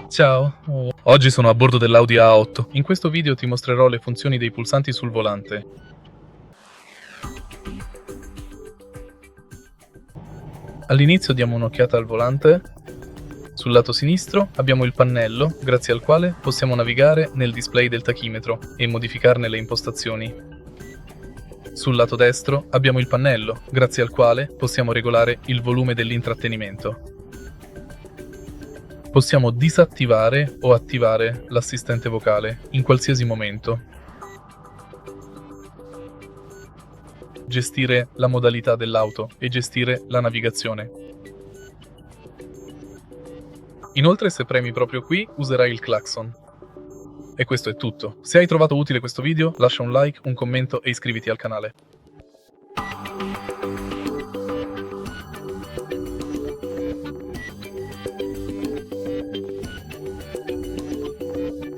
Ciao, oggi sono a bordo dell'Audi A8. In questo video ti mostrerò le funzioni dei pulsanti sul volante. All'inizio diamo un'occhiata al volante. Sul lato sinistro abbiamo il pannello, grazie al quale possiamo navigare nel display del tachimetro e modificarne le impostazioni. Sul lato destro abbiamo il pannello, grazie al quale possiamo regolare il volume dell'intrattenimento. Possiamo disattivare o attivare l'assistente vocale in qualsiasi momento. Gestire la modalità dell'auto e gestire la navigazione. Inoltre, se premi proprio qui, userai il clacson. E questo è tutto. Se hai trovato utile questo video, lascia un like, un commento e iscriviti al canale.